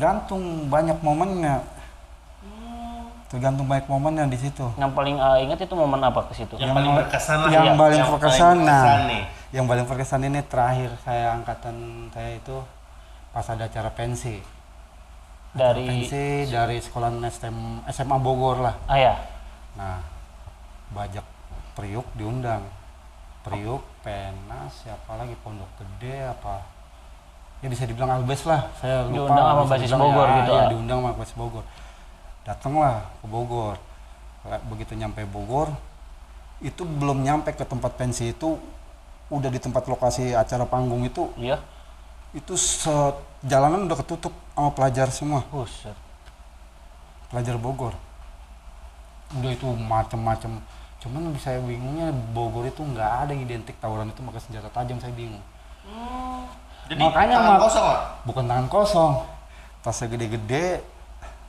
tergantung banyak momennya. Tergantung banyak momennya di situ. Yang paling ingat itu momen apa ke situ? Yang paling berkesan lah. Yang paling berkesan, nih. Yang paling berkesan ini terakhir saya angkatan saya itu pas ada acara pensi. Dari sekolah SMA Bogor lah. Ah ya. Nah, Bajak Priuk diundang. Priuk, Penas, siapa lagi Pondok Gede apa? Ya bisa dibilang Albes lah. Saya lupa. Diundang sama Basis Bogor gitu. Ya, diundang sama Basis Bogor. Datanglah ke Bogor. Begitu nyampe Bogor, itu belum nyampe ke tempat pensi itu, udah di tempat lokasi acara panggung itu. Iya. Itu jalanan udah ketutup sama pelajar semua. Buset. Pelajar Bogor. Udah itu macem-macem. Cuman saya bingungnya Bogor itu nggak ada yang identik tawuran itu pakai senjata tajam, saya bingung. Jadi makanya tangan kosong lah? Bukan tangan kosong. Tasnya gede-gede.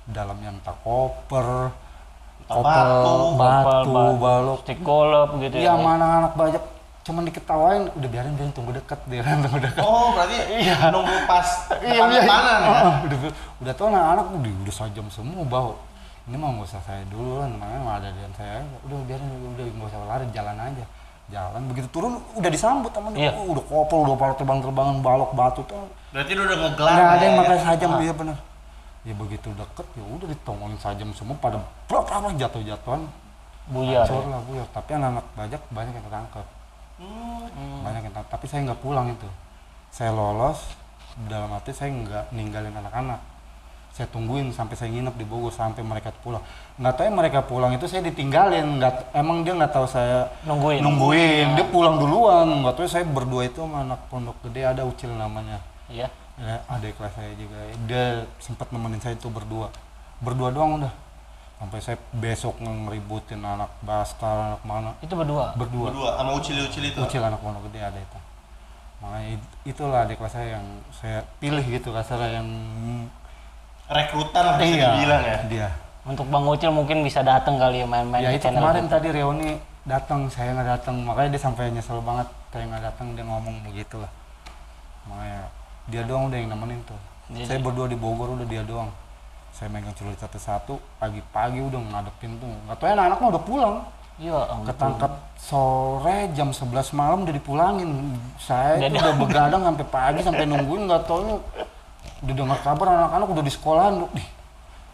Dalamnya entah koper, batu, balok, stick golf gitu ya. Iya, mana anak Bajak cuman diketawain, udah biarin tunggu dekat, tunggu dekat. Oh, berarti iya. Nunggu pas panan ya? Udah tau anak-anak udah sajam semua bau. Ini mah nggak usah saya dulu kan, namanya ada dan saya udah biarin, udah nggak usah lari, jalan aja. Jalan begitu turun udah disambut sama dia. Udah kopel, udah terbang-terbangan balok batu tuh. Berarti udah ngegelar. Nggak ada yang pakai sajam, dia bener. Ya begitu deket ya udah ditongolin sajam semua pada berapa jatuh-jatuhan. Buyar. Hancur lah buyar. Tapi anak-anak Bajak banyak yang ketangkep. Banyak yang ketangkep. Tapi saya nggak pulang itu. Saya lolos, dalam arti saya nggak ninggalin anak-anak. Saya tungguin sampai saya nginep di Bogor sampai mereka pulang. Nggak tahu ya mereka pulang itu saya ditinggalin. Emang dia nggak tahu saya nungguin. Dia pulang duluan. Nggak tahu saya berdua itu sama anak Pondok Gede, ada Ucil namanya. Iya. Ya, adik kelas saya juga, dia sempat nemenin saya itu berdua doang udah, sampai saya besok ngeributin anak Bastar, anak mana. Itu berdua sama Ucil itu? Ucil anak Pondok Gede ada itu. Makanya itulah adik kelas saya yang saya pilih gitu, kasarnya yang rekrutan lah bisa dibilang ya. Dia untuk Bang Ucil mungkin bisa datang kali ya main-main ya, ke itu channel kemarin gitu. Tadi reuni datang, saya nggak datang, makanya dia sampai nyesel banget saya nggak datang, dia ngomong begitulah. Makanya dia doang udah yang nemenin tuh. Jadi, saya berdua di Bogor udah dia doang. Saya megang celurit satu-satu, pagi-pagi udah ngadepin tuh. Nggak tahu ya anak-anak mah udah pulang. Iya. Ketangkap sore jam 11 malam udah dipulangin. Saya itu udah begadang sampai pagi sampai nungguin, nggak tahu udah dengar kabar anak-anak udah di sekolahan.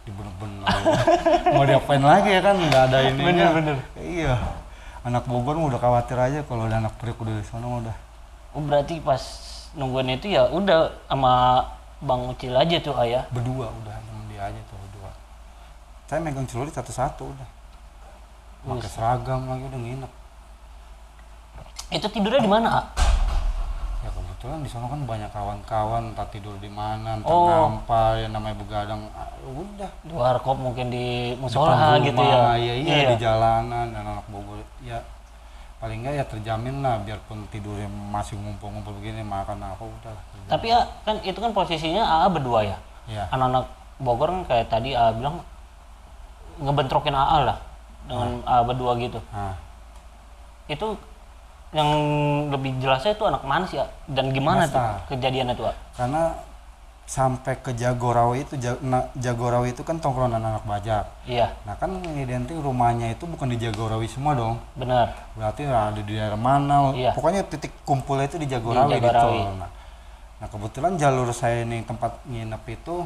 Di bener-bener mau diapain lagi ya kan, nggak ada ininya. Bener. Iya. Anak Bogor mah udah khawatir aja kalau ada anak Priok udah di sana udah. Oh, berarti pas nungguin itu ya udah sama Bang Ucil aja tuh ayah. Berdua udah sama dia aja tuh berdua. Saya megang celurit satu-satu udah. Pakai seragam lagi udah nginep. Itu tidurnya di mana, A? Ya kebetulan di sana kan banyak kawan-kawan, entah tidur di mana, entah ngampar, ya namanya begadang. Udah. Di warkop mungkin di musola gitu ya. Iya, di jalanan dan anak Bogor. Ya paling enggak ya terjamin lah, biarpun tidurnya masih ngumpul-ngumpul begini makan apa udah. Tapi ya kan itu kan posisinya AA berdua ya. Iya. Anak-anak Bogor kan kayak tadi AA bilang ngebentrokin AA lah dengan AA berdua gitu. Itu yang lebih jelasnya itu anak mana sih ya? Dan gimana tuh kejadiannya tuh? Karena sampai ke Jagorawi itu, Jagorawi itu kan tongkrongan anak Bajak. Iya. Nah kan identik rumahnya itu bukan di Jagorawi semua dong. Benar. Berarti ada di daerah mana? Iya. Pokoknya titik kumpulnya itu di Jagorawi, gitu. Nah kebetulan jalur saya ini tempat nginep itu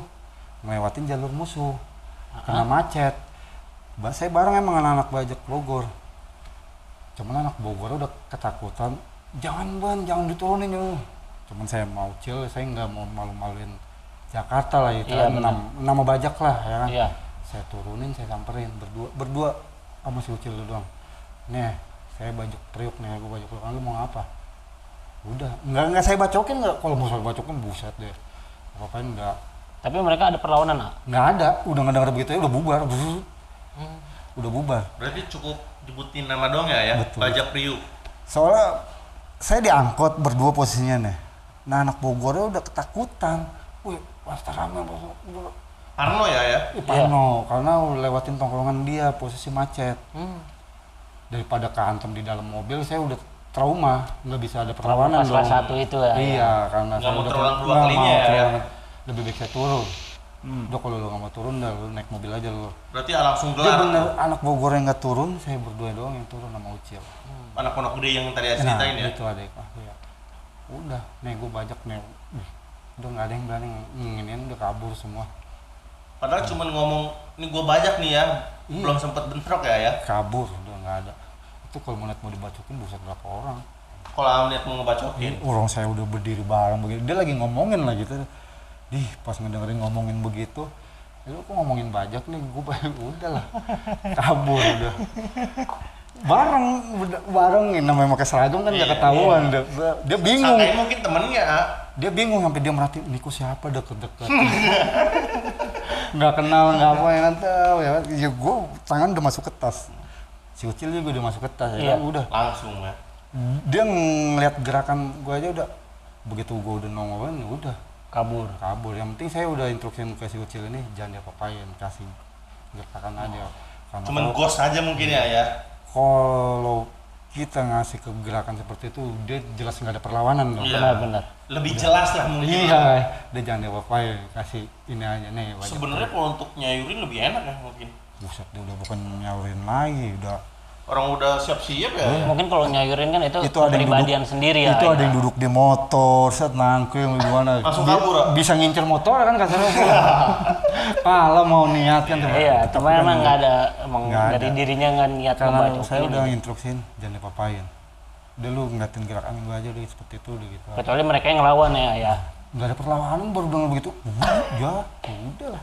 ngelewatin jalur musuh, kena macet. Saya bareng emang anak Bajak Bogor. Cuman anak Bogor udah ketakutan, jangan diturunin yuk. Cuman saya mau chill, saya nggak mau malu-maluin Jakarta lah itu, iya, nama Bajak lah ya kan. Iya. Saya turunin, saya samperin berdua sama si Ucil doang. Nih, saya Bajak Priok nih, aku Bajak Priok, lu mau apa? Udah, nggak saya bacokin nggak, kalau mau saya bacokin buset deh. Apa-apain enggak. Tapi mereka ada perlawanan nggak? Nggak ada, udah ngedenger begitu ya udah bubar. Udah bubar. Berarti cukup nyebutin nama doang ya? Betul. Bajak Priok. Soalnya saya diangkut berdua posisinya nih. Nah anak Bogornya udah ketakutan. Wih, pasti rame. Parno ya? Parno, karena lewatin tongkrongan dia, posisi macet. Daripada keantem di dalam mobil, saya udah trauma, nggak bisa ada perlawanan dong. Pas satu itu ya? Iya, karena nggak mau terulang dua kalinya ya? Lebih baik saya turun. Udah kalau lu nggak mau turun dah lu naik mobil aja lu. Berarti langsung Dia gelar. bener anak Bogor yang nggak turun, saya berdua doang yang turun sama Ucil. Anak pondok gede yang tadi ceritain ya. Itu adek aku ya. Udah, nih gue bajak nih. Udah nggak ada yang berani nginin, udah kabur semua. Padahal cuma ngomong, ini gua bajak nih ya. Belum sempet bentrok ya. Kabur, udah nggak ada. Itu kalau mau dibacokin buset berapa orang. Kalau lihat mau ngebacokin. Orang saya udah berdiri bareng begitu, dia lagi ngomongin lah gitu. Pas ngedengerin ngomongin begitu, lu kok ngomongin bajak nih, gue udah lah, kabur udah. Bareng namanya pakai seragam kan nggak ketahuan. Dia bingung. Sangkain mungkin temennya. Dia bingung sampai dia merhatiin, ini kok siapa deket-deket. Nggak kenal, nggak apa yang tahu ya. Ya gue tangan udah masuk ke tas. Si Ucil juga udah masuk ke tas ya kan, udah. Langsung ya. Dia ngeliat gerakan gue aja udah, begitu gue udah nongolin ya udah kabur. Yang penting saya udah instruksiin ke si Ucil ini jangan diapa-apain, kasih gerakan aja. Cuman ghost aja mungkin ya. Kalau kita ngasih ke gerakan seperti itu, dia jelas nggak ada perlawanan dong. Iya. Benar. Lebih jelas lah mungkin. Iya, dia jangan diapa-apain, kasih ini aja nih. Sebenarnya kalau untuk nyayurin lebih enak ya mungkin. Buset, dia udah bukan nyaurin lagi, udah. Orang udah siap-siap ya. Mungkin kalau nyayurin kan itu Ada yang kepribadian duduk, sendiri ya. Itu ada yang duduk di motor, set nangkring gimana. Langsung kabur, Bisa ngincer motor kan kasarnya. Kalau mau niat kan. Iya, cuma emang nggak ada, Nggak dari ada. dirinya nggak niat Karena membacokin. saya udah instruksin jangan diapa-apain. Udah lu ngeliatin gerakan gue aja udah seperti itu udah gitu. Kecuali mereka yang ngelawan ya. Nggak ada perlawanan baru bilang begitu. Ya udah lah.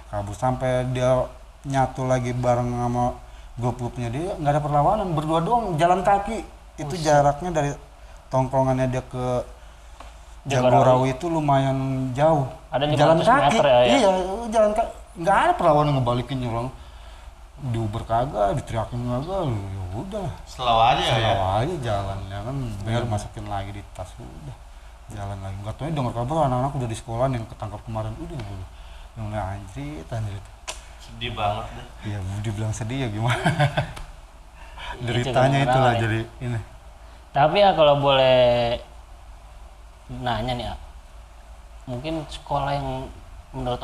Kabur sampai dia nyatu lagi bareng sama grup-grupnya dia, nggak ada perlawanan, berdua doang jalan kaki. Itu jaraknya dari tongkrongannya dia ke Jagorawi itu lumayan jauh. Ada 500 jalan kaki meter ya? Iya, jalan kaki, nggak ada perlawanan ngebalikin orang. Diuber kagak, diteriakin kagak, ya udah lah. Selalu aja ya. Selalu aja jalan ya kan, biar masukin lagi di tas udah jalan lagi. Nggak tahu dengar kabar anak-anak udah di sekolah yang ketangkap kemarin udah yang anjir. Sedih banget deh. Iya, Budi bilang sedih ya gimana? Itu Deritanya kan itulah ya. jadi ini. Tapi ya kalau boleh nanya nih, mungkin sekolah yang menurut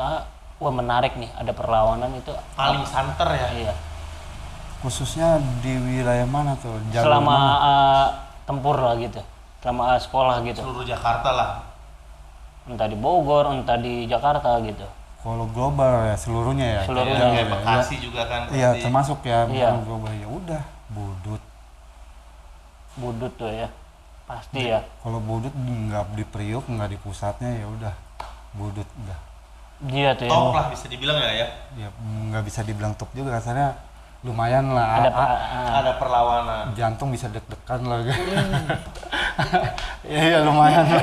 wah menarik nih, ada perlawanan itu Paling santer ya. iya. Khususnya di wilayah mana tuh? Jalur Selama mana? tempur lah gitu, selama sekolah gitu, Seluruh Jakarta lah. entah di Bogor, entah di Jakarta gitu. Kalau global ya seluruhnya ya. Seluruhnya. Iya, Kayak iya, Bekasi juga kan. iya, pasti. termasuk ya. Iya. Bukan global ya udah Budut. Budut tuh ya, pasti ya. Kalau Budut nggak di Priuk, nggak di pusatnya ya udah Budut udah. Dia tuh ya. Top lah bisa dibilang ya. Ya nggak bisa dibilang top juga kasarnya lumayan lah. Ada perlawanan. Jantung bisa deg-degan lah. Iya lumayan lah.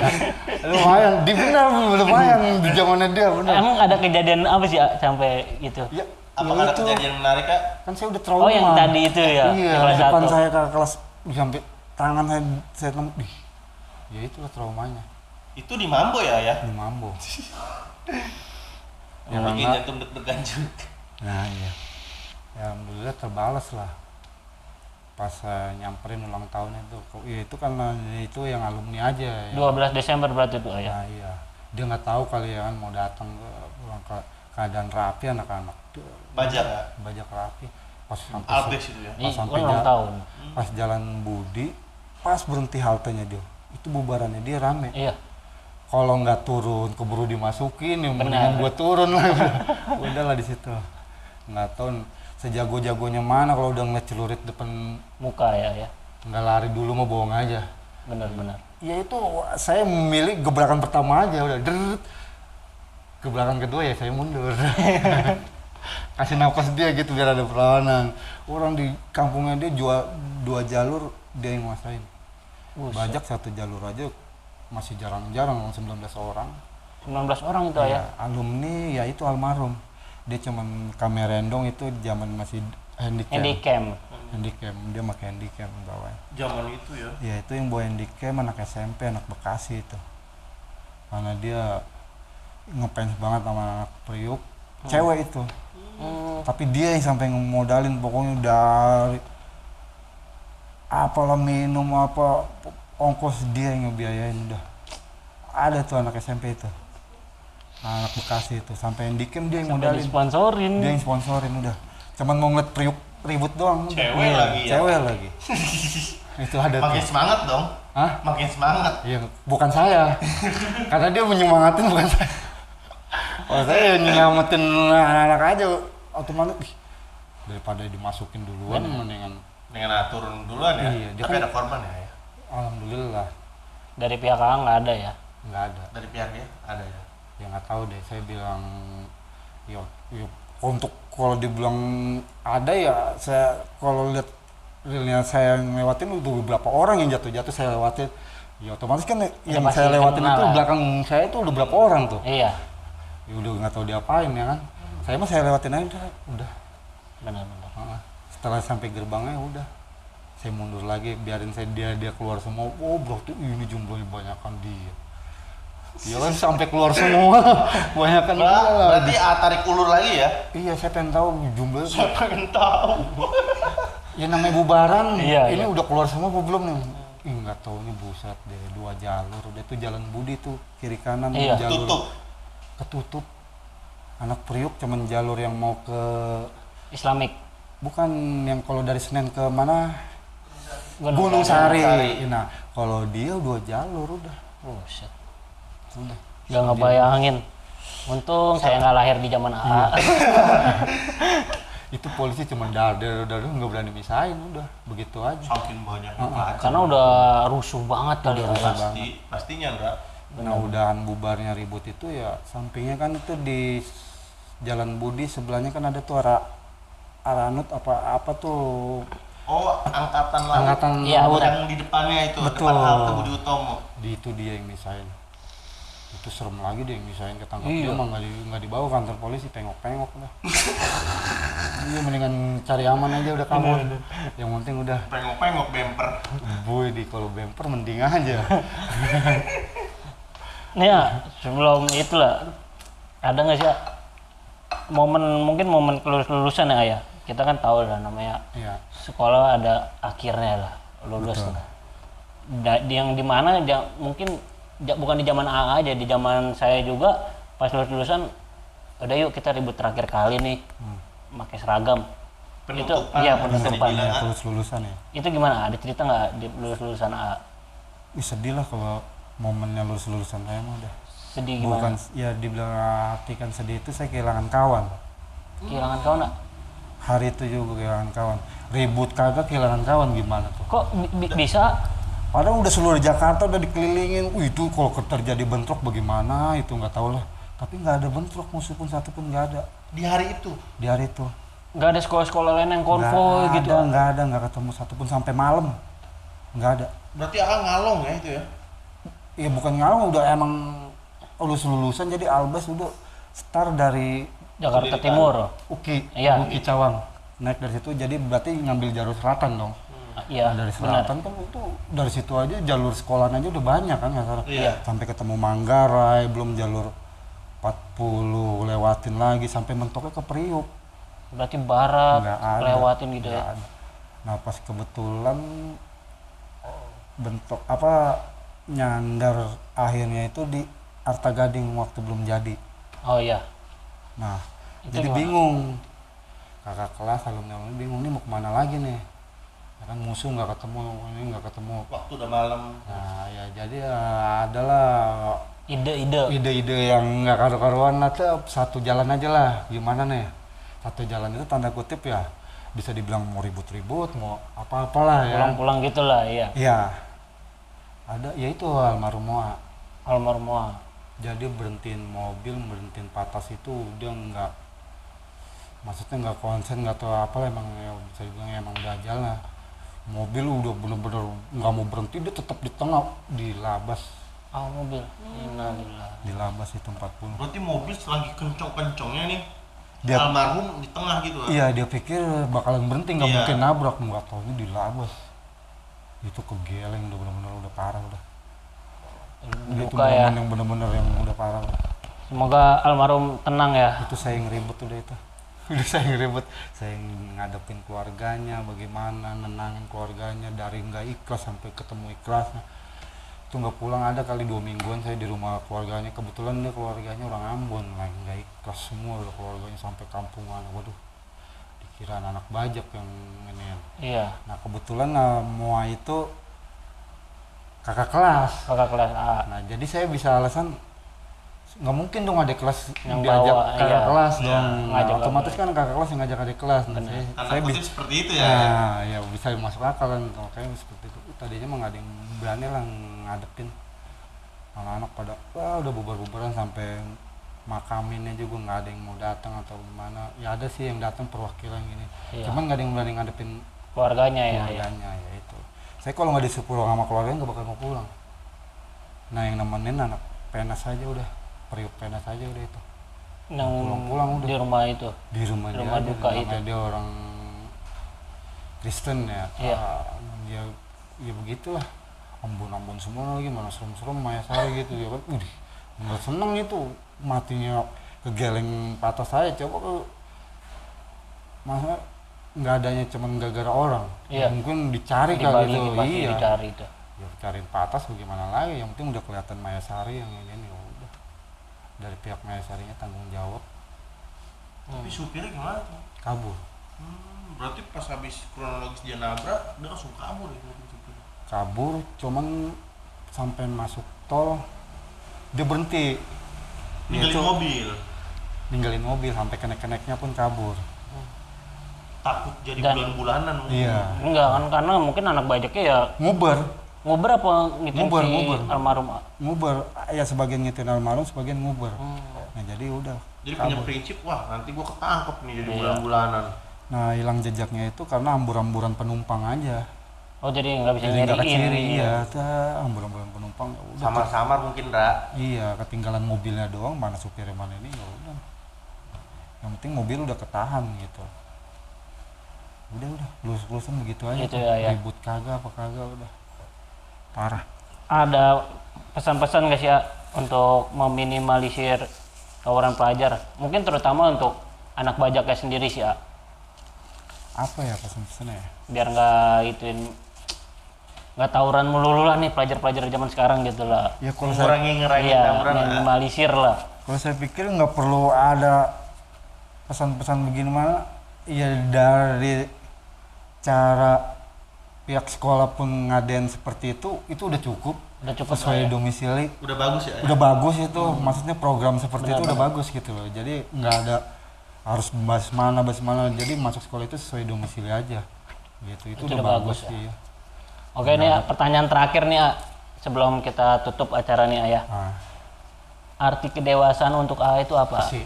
Lumayan, lumayan di zamannya dia benar. Emang ada kejadian apa sih sampai gitu? Ya, Apakah ada itu kejadian menarik kak? kan saya udah trauma. Oh yang tadi itu ya, Iya, kelas depan 1. saya ke kelas sampai tangan saya nemu. Ya itulah traumanya Itu di Mambo ya? di Mambo. Yang bikin enggak. jantung deg-degan juga. Nah iya. Ya alhamdulillah terbalas lah. Pas saya nyamperin ulang tahun itu. Ya itu karena itu yang alumni aja. 12 Desember berarti tuh ya. Nah, iya. Dia nggak tahu kali ya kan mau datang ke pulang ke keadaan rapi anak-anak. Bajak ya? Bajak rapi. Pas sampai Albes itu ya? Ini pas sampai kan ulang tahun. pas jalan Budi, pas berhenti haltenya dia. Itu bubarannya dia rame. Iya. Kalau nggak turun keburu dimasukin, ya Benar. mendingan gue turun lah. Udahlah di situ. Nggak tahu sejago-jagonya mana kalau udah ngeliat celurit depan Muka ya. nggak lari dulu mau bohong aja. Benar-benar. Ya itu saya memilih gebrakan pertama aja udah deret. Gebrakan kedua ya saya mundur. Kasih nafas dia gitu biar ada perlawanan. Orang di kampungnya dia jual 2 jalur dia yang nguasain. Bajak 1 jalur aja masih jarang-jarang 19 orang. 19 orang itu ya. Alumni ya itu almarhum. Dia cuman kamerendong itu zaman masih Handycam. handycam. Dia pakai handycam bawah. Zaman itu ya? Ya itu yang bawa handycam anak SMP, anak Bekasi itu. Karena dia ngefans banget sama anak Priuk. Cewek itu. Tapi dia yang sampai ngemodalin pokoknya dari apalah minum apa ongkos dia yang ngebiayain udah. Ada tuh anak SMP itu. anak Bekasi itu sampai Handycam dia yang Sampai modalin, disponsorin. dia yang sponsorin udah, cuman mau ngeliat Priuk ribut doang udah. Cewek lagi ya? Cewek lagi. Itu ada Makin tuh. semangat dong. Hah? Makin semangat. Iya, bukan saya. Karena dia menyemangatin bukan saya. Oh, saya nyelamatin anak-anak aja otomatis. Ih, daripada dimasukin duluan mendingan. Dengan turun duluan ya. Iya, dia Tapi kan- ada korban ya. Alhamdulillah Dari pihak AA nggak ada ya? nggak ada. Dari pihak dia ada ya. Ya nggak tahu deh. Saya bilang, yo, untuk kalau dibilang ada ya saya kalau lihat realnya saya ngelewatin udah beberapa orang yang jatuh-jatuh saya lewatin. Ya otomatis kan yang pasti saya lewatin kenal itu lah. belakang saya itu udah berapa orang tuh. Iya, Ya udah nggak tahu diapain ya kan. Saya mah saya lewatin aja udah. benar-benar. Setelah sampai gerbangnya udah saya mundur lagi, biarin dia keluar semua. Oh berarti ini jumlahnya banyakan dia. Ya kan sampai keluar semua, banyakan dia lah. Berarti tarik ulur lagi ya? Iya, saya pengen tahu jumlahnya. Saya pengen tahu. Ya namanya bubaran, Iya, ini iya. udah keluar semua apa belum nih? Ih nggak tahu nih, buset deh, 2 jalur, udah itu jalan Budi tuh kiri kanan Iya. jalur Tutup. ketutup. Anak Priuk cuman jalur yang mau ke, Islamik. bukan yang kalau dari Senen ke mana? Gunung Gunung Sari. Sari. Nah, kalau dia 2 jalur udah. Buset. Udah. Gak ngebayangin. Untung saya nggak lahir di zaman AA. Itu polisi cuma dar nggak berani misahin udah begitu aja. Saking banyak Karena udah rusuh banget kali ya. pastinya enggak. Nah udahan bubarnya ribut itu ya sampingnya kan itu di Jalan Budi sebelahnya kan ada tuh Aranut apa tuh Oh, angkatan laut. angkatan Iya, laut. benar. Yang di depannya itu, Betul. depan halte Budi Utomo. Di itu dia yang misahin. Itu serem lagi dia yang misahin, ketangkap Iya. dia mah nggak dibawa kantor polisi, tengok-tengok dah. Iya mendingan cari aman aja udah kabur. Yang penting udah Pengok-pengok bemper. boy di kalau bemper mending aja. Nih ya, sebelum itulah ada nggak sih ya, mungkin momen lulusan ya, Ayah? Kita kan tahu lah namanya Iya. sekolah ada akhirnya lah, lulus Betul. lah. Yang dimana mungkin bukan di zaman AA aja, di zaman saya juga pas lulusan udah yuk kita ribut terakhir kali nih, pakai seragam. Itu iya bisa penutupan. dibilang. Iya, lulusan ya. Itu gimana? Ada cerita nggak di lulusan AA? Ih, sedih lah kalau momennya lulusan saya mah udah. Sedih Bukan gimana? ya dibilang artikan sedih itu saya kehilangan kawan. Kehilangan kawan nggak? Hari itu juga kehilangan kawan. Ribut kagak kehilangan kawan gimana tuh? Kok bisa? Padahal udah seluruh Jakarta udah dikelilingin. Itu kalau terjadi bentrok bagaimana itu nggak tahu lah. Tapi nggak ada bentrok, musuh pun satu pun nggak ada Di hari itu. di hari itu. Nggak ada sekolah-sekolah lain yang konvoy gitu? Nggak ketemu satu pun sampai malam. Nggak ada. Berarti ngalong ya itu ya? Ya bukan ngalung, udah emang lulusan jadi Albas udah start dari Jakarta Timur. Uki, Iya. Uki Cawang. Naik dari situ jadi berarti ngambil jalur selatan dong. Iya, Nah, dari benar. selatan kan itu dari situ aja jalur sekolahan aja udah banyak kan nggak salah. Iya. Sampai ketemu Manggarai, belum jalur 40 lewatin lagi sampai mentoknya ke Priuk. Berarti barat Nggak ada. lewatin gitu Nggak ya. ada. Nah pas kebetulan bentok apa nyandar akhirnya itu di Arta Gading waktu belum jadi. Oh iya. Nah Itu jadi gimana? bingung. Kakak kelas alumni bingung nih mau kemana lagi nih. Ya kan musuh nggak ketemu, ini nggak ketemu. Waktu udah malam. Nah ya jadi ya adalah Ide-ide. ide-ide yang nggak karu-karuan lah tuh, satu jalan aja lah gimana nih, satu jalan itu tanda kutip ya bisa dibilang mau ribut-ribut mau apa-apalah ya. Pulang-pulang gitulah, iya. Iya ada ya itu almarhum Moa, Almarhum Moa. jadi berhentiin mobil, berhentiin patas itu dia nggak, maksudnya nggak konsen nggak tahu apa lah, emang ya bisa dibilang ya emang gajal lah. Mobil udah bener-bener nggak mau berhenti, dia tetap di tengah dilabas. Oh, mobil. Innalillah. Dilabas itu 40. Berarti mobil selagi kencong-kencongnya nih, Dia- almarhum di tengah gitu. Iya dia pikir bakalan berhenti, nggak Iya. mungkin nabrak, nggak tahu dilabas. Itu kegeleng udah bener-bener udah parah udah. Itu Duka ya. momen yang bener-bener yang udah parah. Udah. Semoga almarhum tenang ya. Itu saya yang ribet udah itu. Udah saya yang ribet, saya yang ngadepin keluarganya, bagaimana nenangin keluarganya dari nggak ikhlas sampai ketemu ikhlasnya. itu nggak pulang, ada kali 2 mingguan saya di rumah keluarganya. Kebetulan dia keluarganya orang Ambon, lagi nggak ikhlas semua udah keluarganya sampai kampungan. Waduh, dikira anak bajak yang ini. Iya. Nah kebetulan Moa itu kakak kelas. Kakak kelas A. Nah jadi saya bisa alasan nggak mungkin dong adik kelas Yang diajak bawa, kakak iya. kelas Iya, dong. Nah, ngajak otomatis kan kakak kelas yang ngajak adik kelas. Nah, Tanda saya kutip bisa seperti itu ya. nah, ya bisa masuk akal kan kayak seperti itu. Tadinya mah nggak ada yang berani lah ngadepin. Anak-anak pada udah bubar-bubaran sampai makaminnya juga nggak ada yang mau datang atau gimana. Ya ada sih yang datang perwakilan gini. Iya. Cuman nggak ada yang berani ngadepin Keluarganya ya. keluarganya ya itu. Saya kalau nggak disuruh pulang sama keluarganya nggak bakal mau pulang. Nah yang nemenin anak PNS aja udah, periuk PNS aja udah itu. Yang Pulang-pulang udah. di rumah itu. Di rumah Di dia rumah aja, duka namanya itu. dia orang Kristen ya. Iya. Ya begitulah. Ambon-ambon semua lagi, mana serem-serem Mayasari gitu ya kan. Nggak seneng itu matinya kegeleng patah saya. Coba kalau masa nggak adanya cuman gara-gara orang. Iya. Mungkin dicari Dibagi kali itu. pasti Iya. dicari itu. Ya cariin patas bagaimana lagi, yang penting udah kelihatan Mayasari yang ini ya udah. Dari pihak Mayasarinya tanggung jawab, Tapi supirnya gimana tuh? kabur. Berarti pas habis kronologis dia nabrak, dia langsung kabur ya supir. Kabur, cuman sampai masuk tol dia berhenti. Dia Ninggalin tuh mobil. ninggalin mobil sampai kenek-keneknya pun kabur. Takut jadi Dan- bulan-bulanan mungkin. Iya. Enggak kan, karena mungkin anak bajaknya ya Nguber, nguber apa ngitin Nguber, si nguber. almarhum. nguber. Ya sebagian ngitin almarhum, sebagian nguber. Nah jadi udah. Jadi punya kabur. prinsip, wah nanti gua ketangkep nih jadi Iya. bulan-bulanan. Nah hilang jejaknya itu karena ambur-amburan penumpang aja. Oh jadi nggak bisa Jadi nggak nyariin. keciri, iya. Ambur-amburan penumpang ya udah. Samar-samar mungkin, Ra. Iya, ketinggalan mobilnya doang, mana supirnya mana ini ya udah. Yang penting mobil udah ketahan gitu. Udah, lulus-lulusan begitu aja. Gitu tuh. ya, ya. Ribut kagak apa kagak udah. Parah. Ada pesan-pesan nggak sih ya untuk meminimalisir tawuran pelajar? Mungkin terutama untuk anak bajaknya sendiri sih ya, Apa ya pesan-pesannya ya? biar nggak tawuran melulu lah nih pelajar-pelajar zaman sekarang gitu lah. Ya kalau saya Ngurangin Iya, tawuran. minimalisir lah. kalau saya pikir nggak perlu ada pesan-pesan begini mana. Ya dari cara pihak sekolah pun ngadain seperti itu udah cukup. Udah cukup Sesuai lah ya. domisili. Udah bagus ya. Udah bagus itu, maksudnya program seperti itu Benar, udah bagus gitu loh. Jadi nggak ada harus bahas mana, jadi masuk sekolah itu sesuai domisili aja gitu. Itu Itu udah udah bagus bagus, sih ya. Oke nih ya, pertanyaan terakhir nih ya, sebelum kita tutup acara nih ya. Nah, Arti kedewasaan untuk A itu apa? sih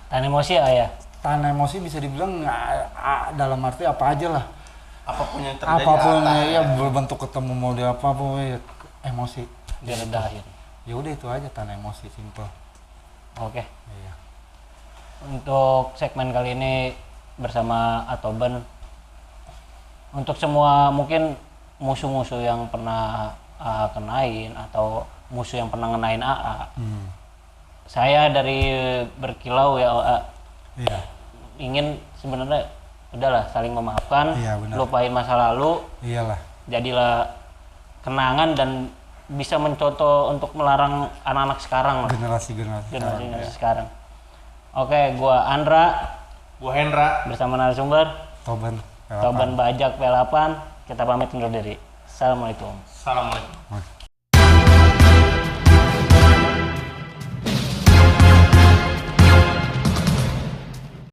Tahan emosi ya? tahan emosi bisa dibilang dalam arti apa aja lah, Apapun yang terjadi. apapun apa ya berbentuk ketemu model apapun ya, emosi Diredahin. ya udah itu aja, tahan emosi, simple. Oke. Iya. Untuk segmen kali ini bersama Atoben, untuk semua mungkin musuh-musuh yang pernah kenain atau musuh yang pernah ngenain AA, saya dari berkilau ya Iya. ingin sebenarnya udahlah saling memaafkan, Iya, benar. lupain masa lalu, Iyalah. jadilah kenangan dan bisa mencontoh untuk melarang anak-anak sekarang lah, Generasi generasi ya. sekarang. Oke, gua Andra Gua Hendra. bersama narasumber Toban Toban Bajak P8, kita pamit undur diri. Assalamualaikum. Assalamualaikum. Oke.